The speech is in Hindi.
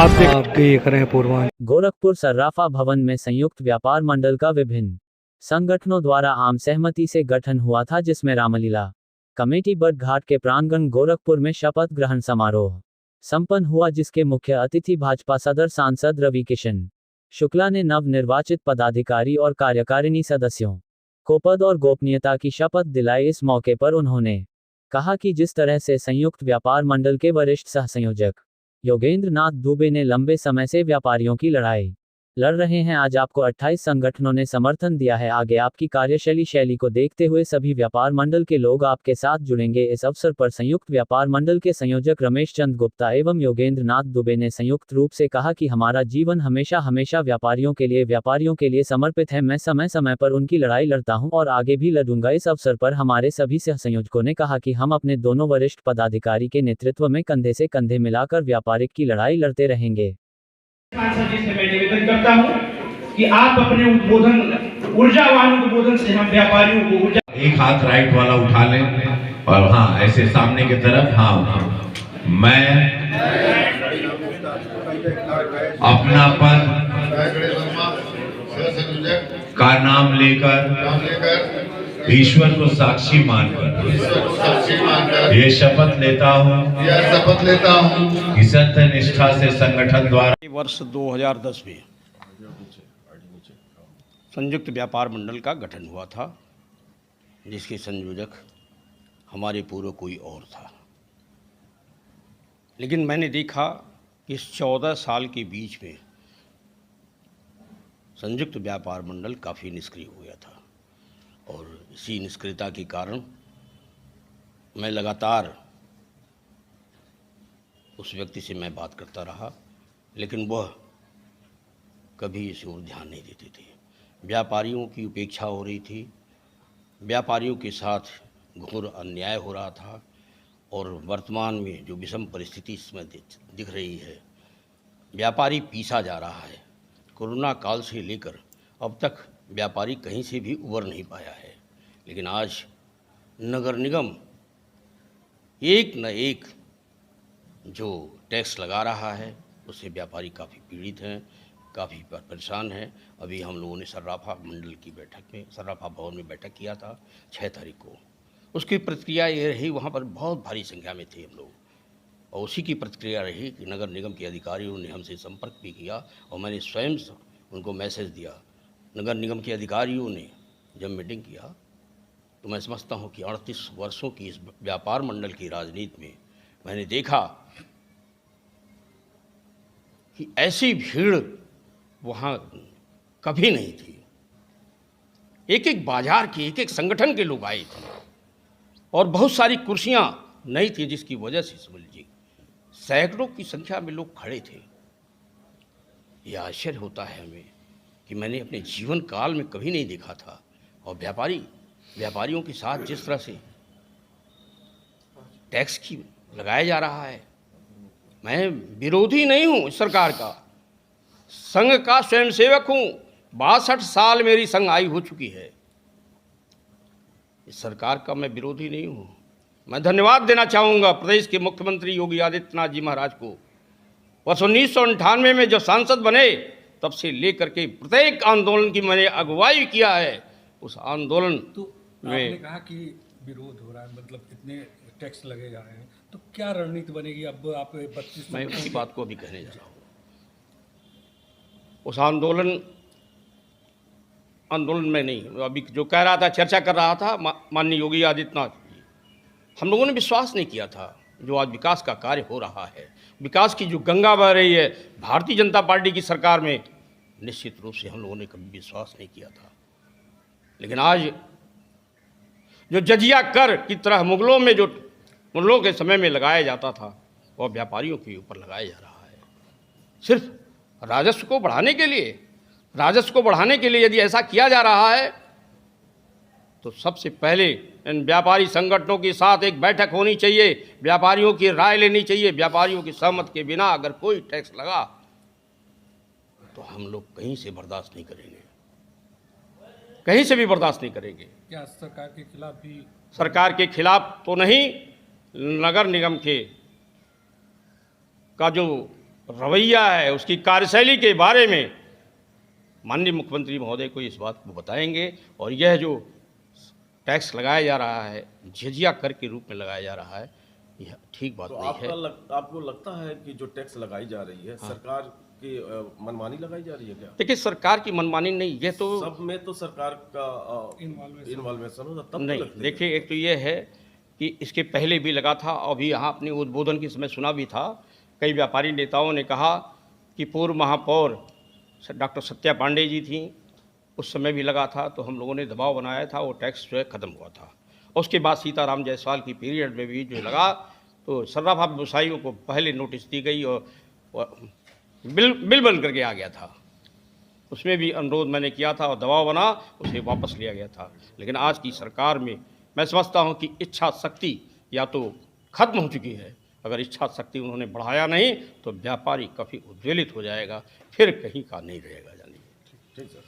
आप देख रहे हैं पूर्वांचल। गोरखपुर सर्राफा भवन में संयुक्त व्यापार मंडल का विभिन्न संगठनों द्वारा आम सहमति से गठन हुआ था, जिसमें रामलीला कमेटी बट घाट के प्रांगण गोरखपुर में शपथ ग्रहण समारोह संपन्न हुआ, जिसके मुख्य अतिथि भाजपा सदर सांसद रवि किशन शुक्ला ने नव निर्वाचित पदाधिकारी और कार्यकारिणी सदस्यों को पद और गोपनीयता की शपथ दिलाई। इस मौके पर उन्होंने कहा कि जिस तरह से संयुक्त व्यापार मंडल के वरिष्ठ सह संयोजक योगेंद्र नाथ दुबे ने लंबे समय से व्यापारियों की लड़ाई लड़ रहे हैं, आज आपको 28 संगठनों ने समर्थन दिया है। आगे आपकी कार्यशैली को देखते हुए सभी व्यापार मंडल के लोग आपके साथ जुड़ेंगे। इस अवसर पर संयुक्त व्यापार मंडल के संयोजक रमेश चंद गुप्ता एवं योगेंद्र नाथ दुबे ने संयुक्त रूप से कहा कि हमारा जीवन हमेशा व्यापारियों के लिए समर्पित है। मैं समय समय पर उनकी लड़ाई लड़ता हूं और आगे भी लड़ूंगा। इस अवसर पर हमारे सभी सह संयोजकों ने कहा कि हम अपने दोनों वरिष्ठ पदाधिकारी के नेतृत्व में कंधे से कंधे मिलाकर व्यापारिक की लड़ाई लड़ते रहेंगे। सांसद जी से मैं निवेदन करता हूं कि आप अपने उद्बोधन ऊर्जावान उद्बोधन से हम व्यापारियों को ऊर्जा। एक हाथ राइट वाला उठा लें और हाँ ऐसे सामने की तरफ। हाँ, मैं अपना पद का नाम लेकर ईश्वर को साक्षी मानकर ये शपथ लेता हूँ कि सत्य निष्ठा से संगठन द्वारा वर्ष 2010 में संयुक्त व्यापार मंडल का गठन हुआ था, जिसके संयोजक हमारे पूर्व कोई और था। लेकिन मैंने देखा कि इस 14 साल के बीच में संयुक्त व्यापार मंडल काफ़ी निष्क्रिय हो गया था और इसी निष्क्रियता के कारण मैं लगातार उस व्यक्ति से मैं बात करता रहा, लेकिन वह कभी इस ओर ध्यान नहीं देते थे। व्यापारियों की उपेक्षा हो रही थी, व्यापारियों के साथ घोर अन्याय हो रहा था और वर्तमान में जो विषम परिस्थिति इसमें दिख रही है, व्यापारी पीसा जा रहा है। कोरोना काल से लेकर अब तक व्यापारी कहीं से भी उबर नहीं पाया है, लेकिन आज नगर निगम एक न एक जो टैक्स लगा रहा है उससे व्यापारी काफ़ी पीड़ित हैं, काफ़ी परेशान हैं। अभी हम लोगों ने सर्राफा मंडल की बैठक में सर्राफा भवन में बैठक किया था 6 तारीख को। उसकी प्रतिक्रिया ये रही, वहाँ पर बहुत भारी संख्या में थे हम लोग, और उसी की प्रतिक्रिया रही कि नगर निगम के अधिकारियों ने हमसे संपर्क भी किया और मैंने स्वयं उनको मैसेज दिया। नगर निगम के अधिकारियों ने जब मीटिंग किया तो मैं समझता हूँ कि 38 वर्षों की इस व्यापार मंडल की राजनीति में मैंने देखा कि ऐसी भीड़ वहाँ कभी नहीं थी। एक एक बाजार के एक एक संगठन के लोग आए थे और बहुत सारी कुर्सियाँ नहीं थी, जिसकी वजह से समझ लीजिए सैकड़ों की संख्या में लोग खड़े थे। यह आश्चर्य होता है हमें कि मैंने अपने जीवन काल में कभी नहीं देखा था। और व्यापारियों के साथ जिस तरह से टैक्स की लगाया जा रहा है, मैं विरोधी नहीं हूँ इस सरकार का, संघ का स्वयंसेवक हूँ। 62 साल मेरी संघ आयु हो चुकी है। इस सरकार का मैं विरोधी नहीं हूँ। मैं धन्यवाद देना चाहूँगा प्रदेश के मुख्यमंत्री योगी आदित्यनाथ जी महाराज को। वर्ष 1998 में जब सांसद बने तब से लेकर के प्रत्येक आंदोलन की मैंने अगुवाई किया है। उस आंदोलन में आपने कहा कि विरोध हो रहा है, मतलब इतने टैक्स लगे जा रहे हैं, तो क्या रणनीति बनेगी? अब आप 32 मैं उसी बात को अभी कहने जा रहा हूँ। उस आंदोलन में नहीं, अभी जो कह रहा था, चर्चा कर रहा था माननीय योगी आदित्यनाथ जी, हम लोगों ने विश्वास नहीं किया था जो आज विकास का कार्य हो रहा है, विकास की जो गंगा बह रही है भारतीय जनता पार्टी की सरकार में, निश्चित रूप से हम लोगों ने कभी विश्वास नहीं किया था। लेकिन आज जो जजिया कर की तरह मुगलों के समय में लगाया जाता था, वह व्यापारियों के ऊपर लगाया जा रहा है। सिर्फ राजस्व को बढ़ाने के लिए यदि ऐसा किया जा रहा है तो सबसे पहले इन व्यापारी संगठनों के साथ एक बैठक होनी चाहिए, व्यापारियों की राय लेनी चाहिए। व्यापारियों की सहमति के बिना अगर कोई टैक्स लगा तो हम लोग कहीं से बर्दाश्त नहीं करेंगे, कहीं से भी बर्दाश्त नहीं करेंगे। क्या सरकार के खिलाफ भी? सरकार के खिलाफ तो नहीं, नगर निगम का जो रवैया है, उसकी कार्यशैली के बारे में माननीय मुख्यमंत्री महोदय को इस बात को बताएंगे। और यह जो टैक्स लगाया जा रहा है, झिझिया कर के रूप में लगाया जा रहा है, यह ठीक बात तो नहीं है। आपको लगता है कि जो टैक्स लगाई जा रही है, सरकार की मनमानी लगाई जा रही है क्या? देखिए, सरकार की मनमानी नहीं, ये तो सब में तो सरकार का इन्वॉल्वेशन होता, तब तो नहीं। लगती है। देखिए, एक तो ये है कि इसके पहले भी लगा था, अभी यहाँ अपने उद्बोधन के समय सुना भी था, कई व्यापारी नेताओं ने कहा कि पूर्व महापौर डॉक्टर सत्या पांडे जी थी, उस समय भी लगा था, तो हम लोगों ने दबाव बनाया था, वो टैक्स जो है ख़त्म हुआ था। उसके बाद सीताराम जायसवाल की पीरियड में भी जो लगा, तो सर्राफा व्यवसायियों को पहले नोटिस दी गई और बिल बन करके आ गया था। उसमें भी अनुरोध मैंने किया था और दबाव बना, उसे वापस लिया गया था। लेकिन आज की सरकार में मैं समझता हूं कि इच्छा शक्ति या तो खत्म हो चुकी है। अगर इच्छा शक्ति उन्होंने बढ़ाया नहीं तो व्यापारी काफ़ी उद्वेलित हो जाएगा, फिर कहीं का नहीं रहेगा। जानिए। ठीक सर।